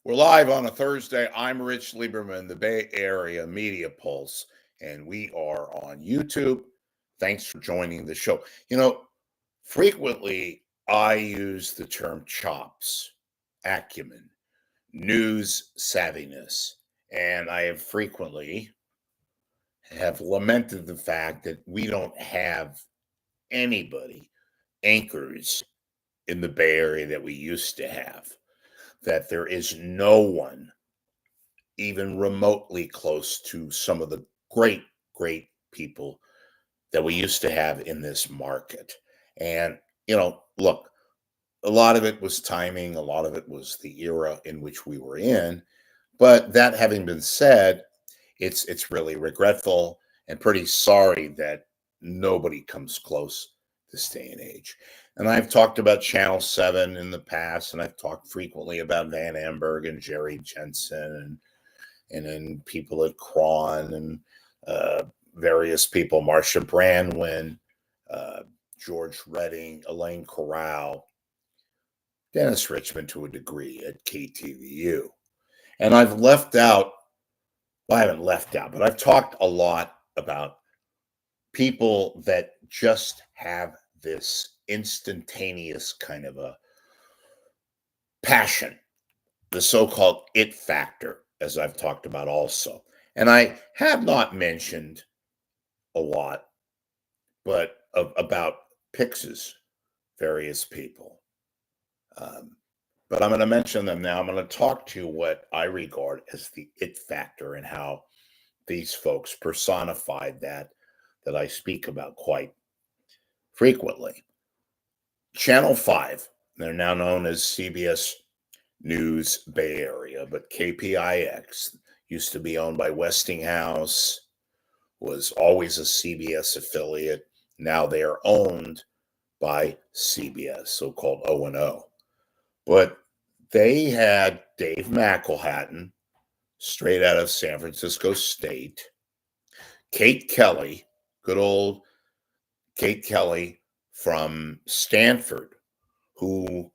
We're live on a Thursday. I'm Rich Lieberman, the Bay Area Media Pulse, and we are on YouTube. Thanks for joining the show. Frequently I use the term chops, acumen, news savviness, and I have frequently lamented the fact that we don't have anybody, anchors in the Bay Area that we used to have, that there is no one even remotely close to some of the great people that we used to have in this market. And, look, a lot of it was timing, a lot of it was the era in which we were in. But that having been said, it's really regretful and pretty sorry that nobody comes close this day and age. And I've talked about Channel 7 in the past, and I've talked frequently about Van Amberg and Jerry Jensen and then people at Cron and various people, Marcia Brandwin, George Redding, Elaine Corral, Dennis Richmond to a degree at KTVU. And I haven't left out, but I've talked a lot about people that just have this instantaneous kind of a passion, the so-called it factor, as I've talked about also. And I have not mentioned a lot, but about Pixies, various people. But I'm going to mention them now. I'm going to talk to what I regard as the it factor and how these folks personified that I speak about quite frequently. Channel 5, they're now known as CBS News Bay Area, but KPIX used to be owned by Westinghouse, was always a CBS affiliate. Now they are owned by CBS, so-called O&O. But they had Dave Mcelhatton, straight out of San Francisco State, Kate Kelly, good old Kate Kelly from Stanford, who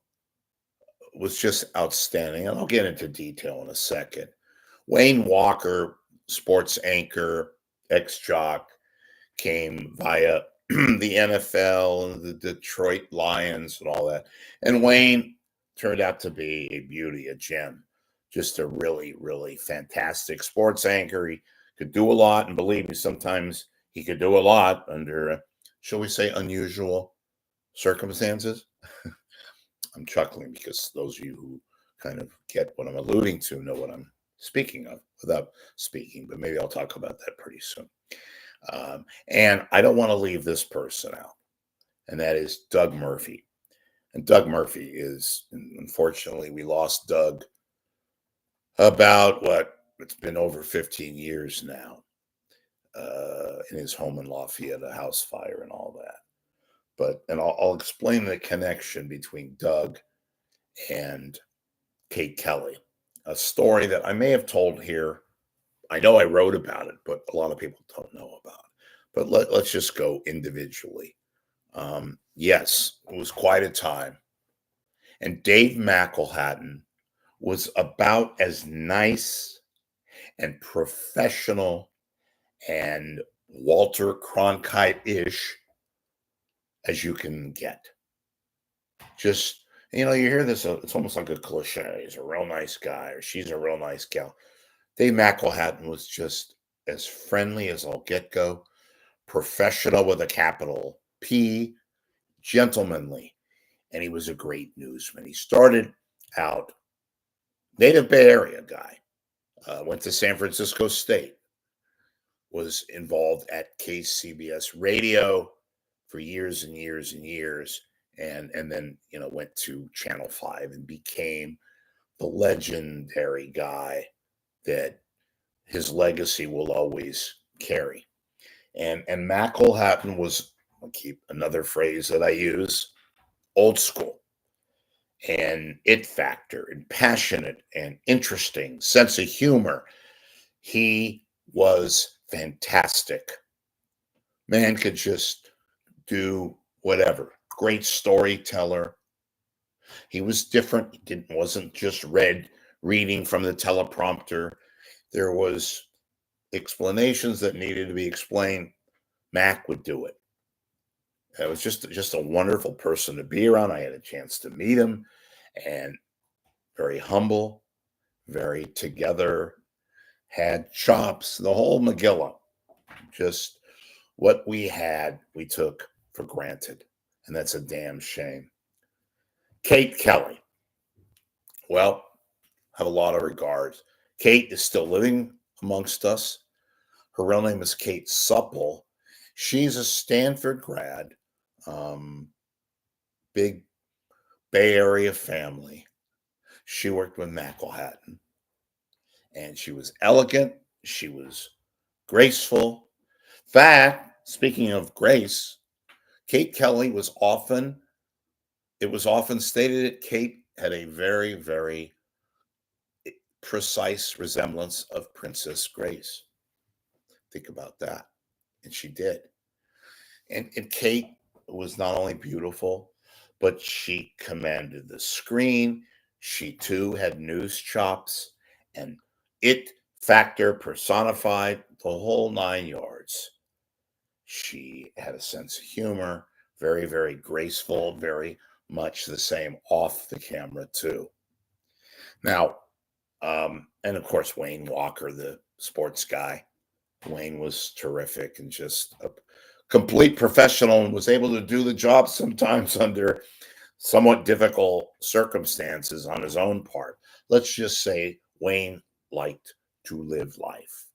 was just outstanding. And I'll get into detail in a second. Wayne Walker, sports anchor, ex-jock, came via the NFL and the Detroit Lions and all that. And Wayne turned out to be a beauty, a gem, just a really fantastic sports anchor. He could do a lot, and believe me, sometimes he could do a lot under, shall we say, unusual circumstances. I'm chuckling because those of you who kind of get what I'm alluding to know what I'm speaking of without speaking, but maybe I'll talk about that pretty soon. And I don't want to leave this person out, and that is Doug Murphy. And Doug Murphy is, unfortunately, we lost Doug about it's been over 15 years now, in his home in Lafayette, a house fire and all that. And I'll explain the connection between Doug and Kate Kelly, a story that I may have told here. I know I wrote about it, but a lot of people don't know about it. But let's just go individually. Yes, it was quite a time. And Dave Mcelhatton was about as nice and professional and Walter Cronkite-ish as you can get. Just, you hear this, it's almost like a cliche. He's a real nice guy, or she's a real nice gal. Dave Mcelhatton was just as friendly as all get-go, professional with a capital P, gentlemanly, and he was a great newsman. He started out native Bay Area guy, went to San Francisco State, was involved at KCBS Radio for years and years and years, and then went to Channel 5 and became the legendary guy that his legacy will always carry. And Mcelhatton was, I'll keep another phrase that I use, old school and it factor and passionate and interesting, sense of humor. He was fantastic. Man could just do whatever. Great storyteller. He was different. He wasn't just read reading from the teleprompter. There was explanations that needed to be explained. Mac would do it. It was just a wonderful person to be around. I had a chance to meet him, and very humble, very together, had chops, the whole Megillah. Just what we had, we took for granted, and that's a damn shame. Kate Kelly. Well, have a lot of regards. Kate is still living amongst us. Her real name is Kate Supple. She's a Stanford grad, big Bay Area family. She worked with Mcelhatton, and she was elegant. She was graceful. Fact, speaking of grace, Kate Kelly was often, it was often stated that Kate had a very, very precise resemblance of Princess Grace. Think about that. And she did. And Kate was not only beautiful, but she commanded the screen. She too had news chops and it factor personified, the whole nine yards. She had a sense of humor, very, very graceful, very much the same off the camera, too. Now, and of course, Wayne Walker, the sports guy. Wayne was terrific and just a complete professional and was able to do the job sometimes under somewhat difficult circumstances on his own part. Let's just say Wayne liked to live life.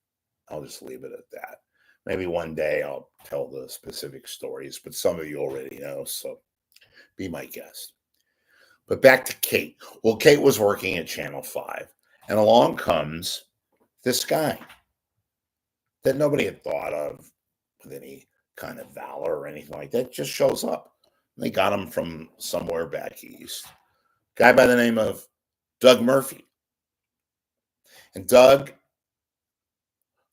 I'll just leave it at that. Maybe one day I'll tell the specific stories, but some of you already know, so be my guest. But back to Kate. Well, Kate was working at Channel 5, and along comes this guy that nobody had thought of with any kind of valor or anything like that, just shows up. They got him from somewhere back east. Guy by the name of Doug Murphy. And Doug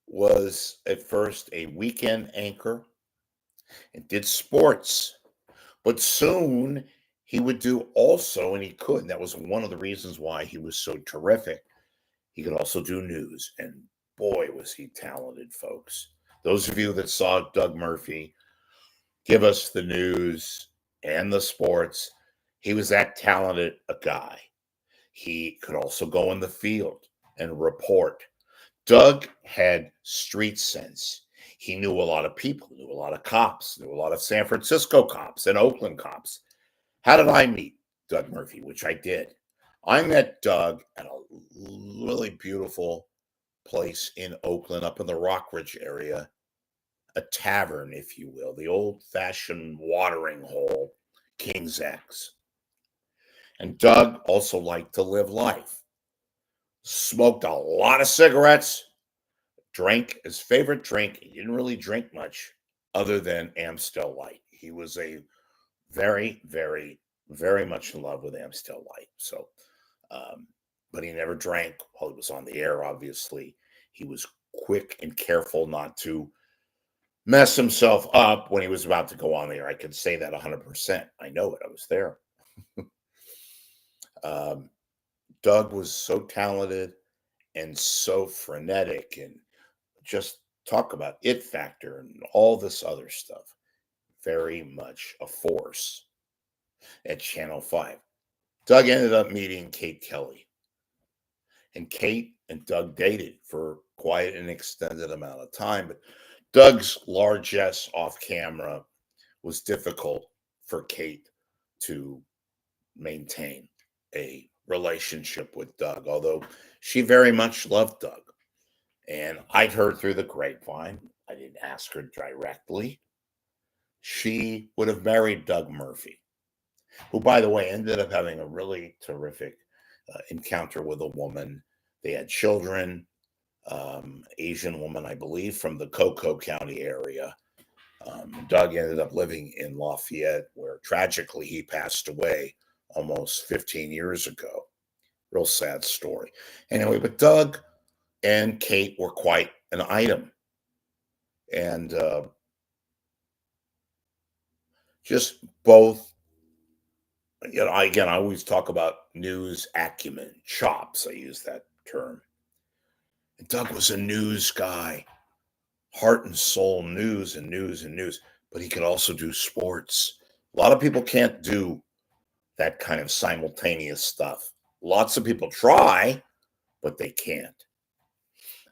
was at first a weekend anchor and did sports. But soon he would do also, and he could, and that was one of the reasons why he was so terrific. He could also do news. And boy, was he talented, folks. Those of you that saw Doug Murphy give us the news and the sports, he was that talented a guy. He could also go in the field and report. Doug had street sense. He knew a lot of people, knew a lot of cops, knew a lot of San Francisco cops and Oakland cops. How did I meet Doug Murphy? Which I did. I met Doug at a really beautiful place in Oakland, up in the Rockridge area, a tavern, if you will, the old-fashioned watering hole, King's X. And Doug also liked to live life. Smoked a lot of cigarettes, drank his favorite drink. He didn't really drink much other than Amstel Light. He was a very, very, very much in love with Amstel Light. So, but he never drank while he was on the air, obviously. He was quick and careful not to mess himself up when he was about to go on the air. I can say that 100%. I know it. I was there. Doug was so talented and so frenetic, and just talk about it factor and all this other stuff. Very much a force at Channel 5. Doug ended up meeting Kate Kelly, and Kate and Doug dated for quite an extended amount of time. But Doug's largesse off camera was difficult for Kate to maintain a relationship with Doug, although she very much loved Doug. And I'd heard through the grapevine, I didn't ask her directly, she would have married Doug Murphy, who, by the way, ended up having a really terrific encounter with a woman. They had children, Asian woman, I believe, from the Cocoa County area. Doug ended up living in Lafayette, where tragically he passed away almost 15 years ago. Real sad story. Anyway, but Doug and Kate were quite an item. And just both again, I always talk about news acumen, chops. I use that term. And Doug was a news guy, heart and soul news and news and news, but he could also do sports. A lot of people can't do that kind of simultaneous stuff. Lots of people try, but they can't.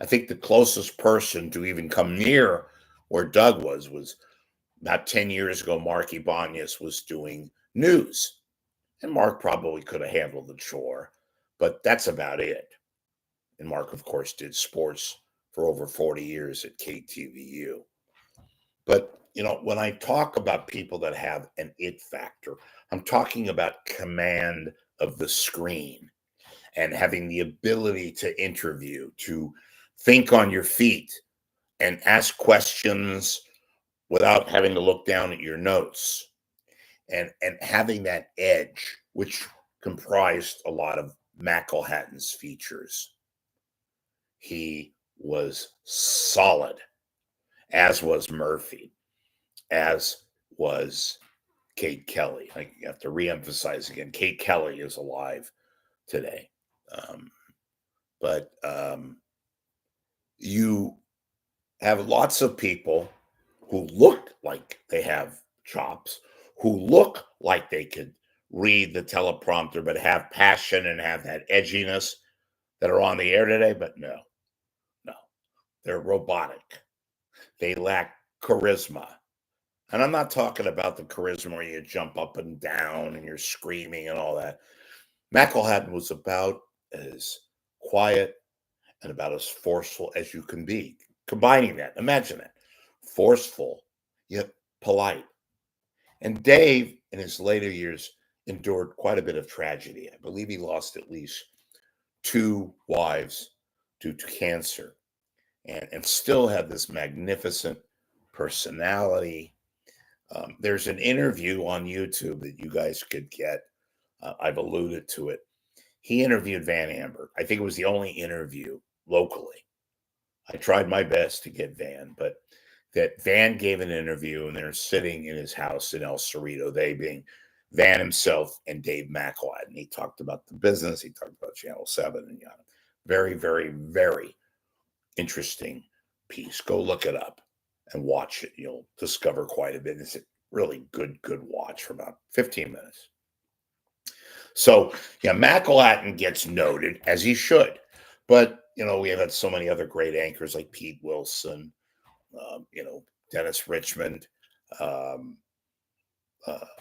I think the closest person to even come near where Doug was about 10 years ago. Mark Ibanez was doing news, and Mark probably could have handled the chore, but that's about it. And Mark, of course, did sports for over 40 years at KTVU. But, when I talk about people that have an it factor, I'm talking about command of the screen and having the ability to interview, to think on your feet and ask questions without having to look down at your notes, and having that edge, which comprised a lot of Mcelhatton's features. He was solid, as was Murphy, as was Kate Kelly. I have to reemphasize again, Kate Kelly is alive today. But you have lots of people who look like they have chops, who look like they could read the teleprompter, but have passion and have that edginess that are on the air today. But no, they're robotic. They lack charisma. And I'm not talking about the charisma where you jump up and down and you're screaming and all that. Mcelhatton was about as quiet and about as forceful as you can be. Combining that, imagine it, forceful yet polite. And Dave, in his later years, endured quite a bit of tragedy. I believe he lost at least two wives due to cancer, and still had this magnificent personality. There's an interview on YouTube that you guys could get. I've alluded to it. He interviewed Van Amber. I think it was the only interview locally. I tried my best to get Van, but that Van gave an interview and they're sitting in his house in El Cerrito, they being Van himself and Dave Mcelhatton. He talked about the business. He talked about Channel 7 and yada. Very, very, very interesting piece. Go look it up and watch it. You'll discover quite a bit. It's a really good watch for about 15 minutes. So, yeah, Mcelhatton gets noted, as he should. But, we have had so many other great anchors like Pete Wilson, Dennis Richmond, um,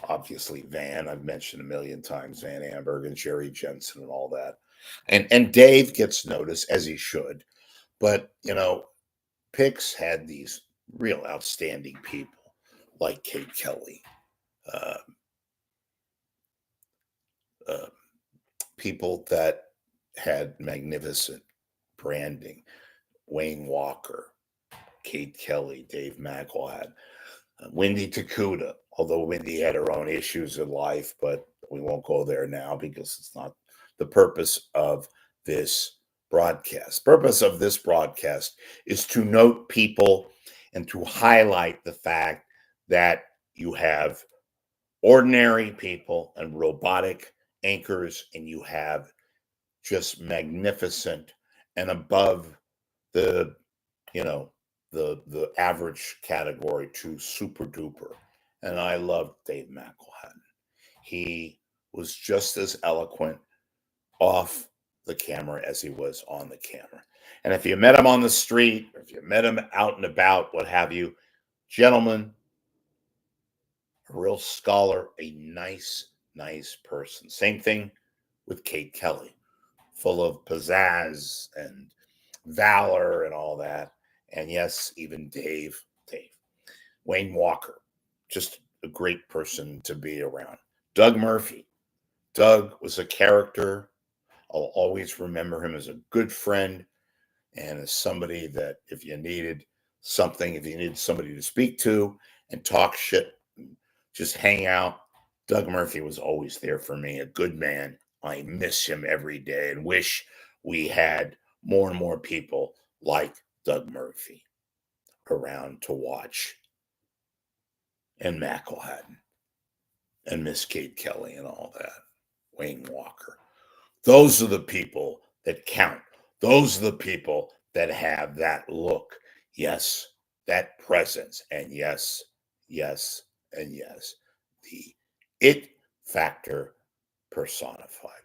obviously Van. I've mentioned a million times Van Amberg and Jerry Jensen and all that. And Dave gets noticed, as he should. But, Pix had these real outstanding people like Kate Kelly, uh, uh, people that had magnificent branding. Wayne Walker, Kate Kelly, Dave Mcelhatton, Wendy Takuda, although Wendy had her own issues in life, but we won't go there now because it's not the purpose of this broadcast. Purpose of this broadcast is to note people and to highlight the fact that you have ordinary people and robotic anchors, and you have just magnificent and above the the average category to super duper. And I loved Dave Mcelhatton. He was just as eloquent off the camera as he was on the camera. And if you met him on the street, or if you met him out and about, what have you, gentlemen, a real scholar, a nice person. Same thing with Kate Kelly, full of pizzazz and valor and all that. And yes, even Dave, Wayne Walker, just a great person to be around. Doug Murphy. Doug was a character. I'll always remember him as a good friend and as somebody that if you needed something, if you needed somebody to speak to and talk shit, just hang out, Doug Murphy was always there for me, a good man. I miss him every day and wish we had more and more people like Doug Murphy around to watch and Mcelhatton. and Miss Kate Kelly and all that, Wayne Walker. Those are the people that count. Those are the people that have that look. Yes, that presence. And yes, yes, and yes. The it factor personified.